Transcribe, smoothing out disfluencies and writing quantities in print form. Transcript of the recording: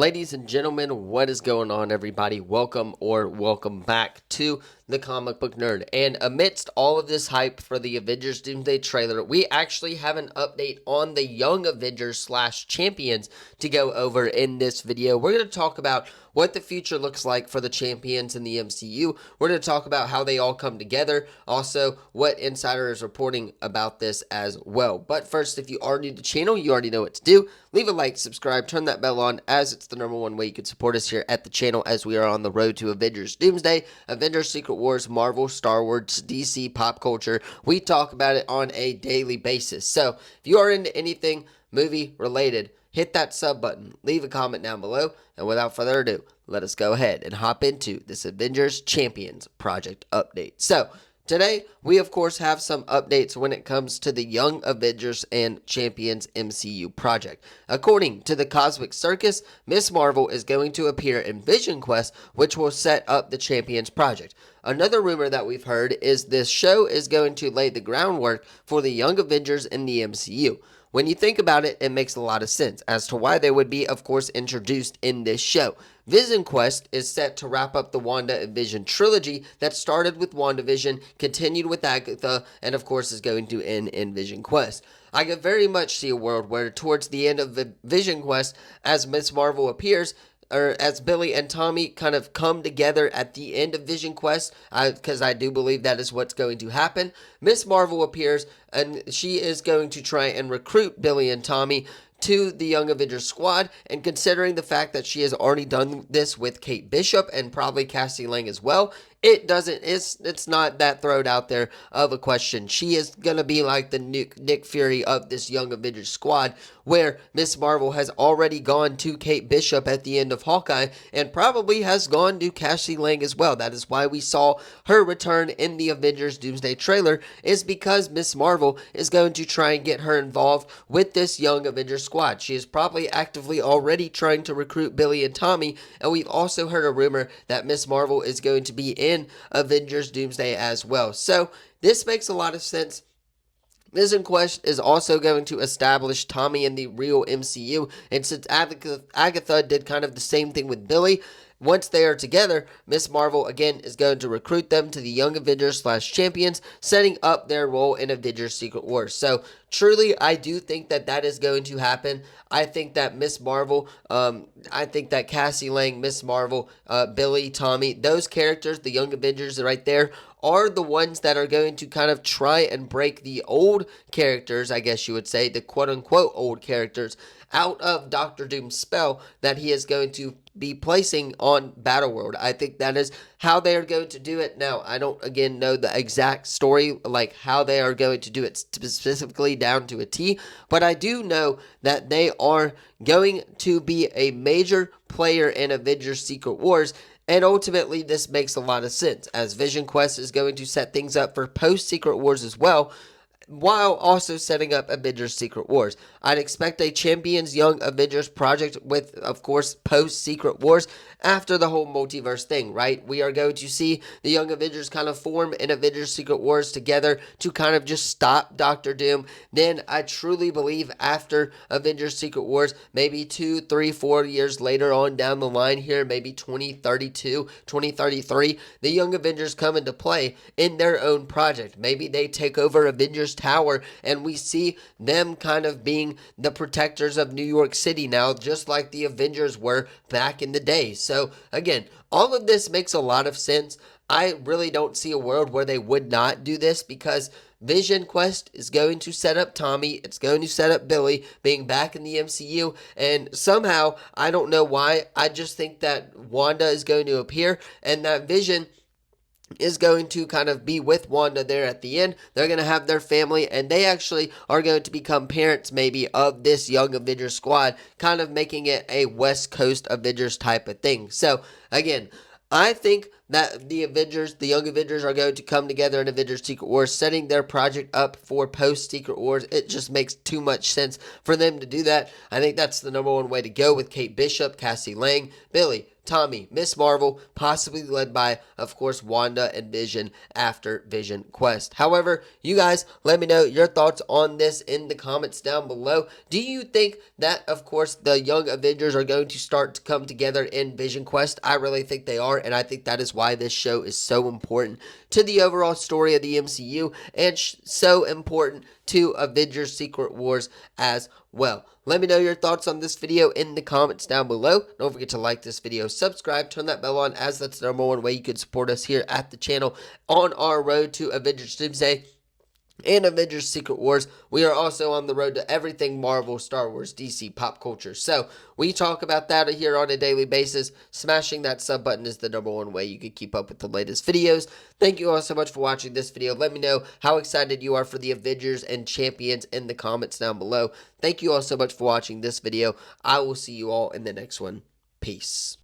Ladies and gentlemen, what is going on, everybody? Welcome back to the Comic Book Nerd. And amidst all of this hype for the Avengers Doomsday trailer, we actually have an update on the Young Avengers slash Champions to go over in this video. We're going to talk about what the future looks like for the champions in the MCU. We're going to talk about how they all come together. Also, what Insider is reporting about this as well. But first, if you are new to the channel, you already know what to do. Leave a like, subscribe, turn that bell on, as it's the #1 way you can support us here at the channel as we are on the road to Avengers Doomsday, Avengers Secret Wars, Marvel, Star Wars, DC, pop culture. We talk about it on a daily basis. So, if you are into anything movie related, hit that sub button, leave a comment down below, and without further ado, let us go ahead and hop into this Avengers Champions project update. So, today, we of course have some updates when it comes to the Young Avengers and Champions MCU project. According to the Cosmic Circus, Ms. Marvel is going to appear in Vision Quest, which will set up the Champions project. Another rumor that we've heard is this show is going to lay the groundwork for the Young Avengers in the MCU. When you think about it, it makes a lot of sense as to why they would be, of course, introduced in this show. Vision Quest is set to wrap up the Wanda and Vision trilogy that started with WandaVision, continued with Agatha, and of course is going to end in Vision Quest. I could very much see a world where towards the end of Vision Quest, as Ms. Marvel appears, or as Billy and Tommy kind of come together at the end of Vision Quest, because I do believe that is what's going to happen. Ms. Marvel appears, and she is going to try and recruit Billy and Tommy to the Young Avengers squad, and considering the fact that she has already done this with Kate Bishop and probably Cassie Lang as well, it's not that thrown out there of a question. She is going to be like the Nick Fury of this Young Avengers squad, where Miss Marvel has already gone to Kate Bishop at the end of Hawkeye, and probably has gone to Cassie Lang as well. That is why we saw her return in the Avengers Doomsday trailer, is because Miss Marvel is going to try and get her involved with this Young Avengers squad. She is probably actively already trying to recruit Billy and Tommy, and we've also heard a rumor that Miss Marvel is going to be in Avengers Doomsday as well. So this makes a lot of sense. Vision Quest is also going to establish Tommy in the real MCU, and since Agatha did kind of the same thing with Billy, once they are together, Ms. Marvel again is going to recruit them to the Young Avengers slash Champions, setting up their role in Avengers Secret Wars. So truly, I do think that that is going to happen. I think that Ms. Marvel, I think that Cassie Lang, Ms. Marvel, Billy, Tommy, those characters, the Young Avengers right there, are the ones that are going to kind of try and break the old characters, I guess you would say, the quote-unquote old characters, out of Doctor Doom's spell that he is going to be placing on Battleworld. I think that is how they are going to do it. Now, I don't, again, know the exact story, like how they are going to do it specifically down to a T, but I do know that they are going to be a major player in Avengers Secret Wars. And ultimately, this makes a lot of sense, as Vision Quest is going to set things up for post-Secret Wars as well, while also setting up Avengers Secret Wars. I'd expect a Champions Young Avengers project with, of course, post-Secret Wars after the whole multiverse thing, right? We are going to see the Young Avengers kind of form in Avengers Secret Wars together to kind of just stop Doctor Doom. Then I truly believe after Avengers Secret Wars, maybe 2, 3, 4 years later on down the line here, maybe 2032, 2033, the Young Avengers come into play in their own project. Maybe they take over Avengers Tower, and we see them kind of being the protectors of New York City now, just like the Avengers were back in the day. So again, all of this makes a lot of sense. I really don't see a world where they would not do this, because Vision Quest is going to set up Tommy, it's going to set up Billy being back in the MCU, and somehow, I don't know why, I just think that Wanda is going to appear, and that Vision is going to kind of be with Wanda there at the end. They're going to have their family, and they actually are going to become parents maybe of this Young Avengers squad, kind of making it a West Coast Avengers type of thing. So again, I think that the Young Avengers, are going to come together in Avengers Secret Wars, setting their project up for post Secret Wars. It just makes too much sense for them to do that. I think that's the number one way to go, with Kate Bishop, Cassie Lang, Billy, Tommy, Miss Marvel, possibly led by, of course, Wanda and Vision after Vision Quest. However, you guys, let me know your thoughts on this in the comments down below. Do you think that, of course, the Young Avengers are going to start to come together in Vision Quest? I really think they are, and I think that is why this show is so important to the overall story of the MCU, and so important to Avengers Secret Wars as well. Let me know your thoughts on this video in the comments down below. Don't forget to like this video, subscribe, turn that bell on, as that's the number one way you can support us here at the channel on our road to Avengers Doomsday and Avengers Secret Wars. We are also on the road to everything Marvel, Star Wars, DC, pop culture. So we talk about that here on a daily basis. Smashing that sub button is the number one way you can keep up with the latest videos. Thank you all so much for watching this video. Let me know how excited you are for the Avengers and Champions in the comments down below. Thank you all so much for watching this video. I will see you all in the next one. Peace.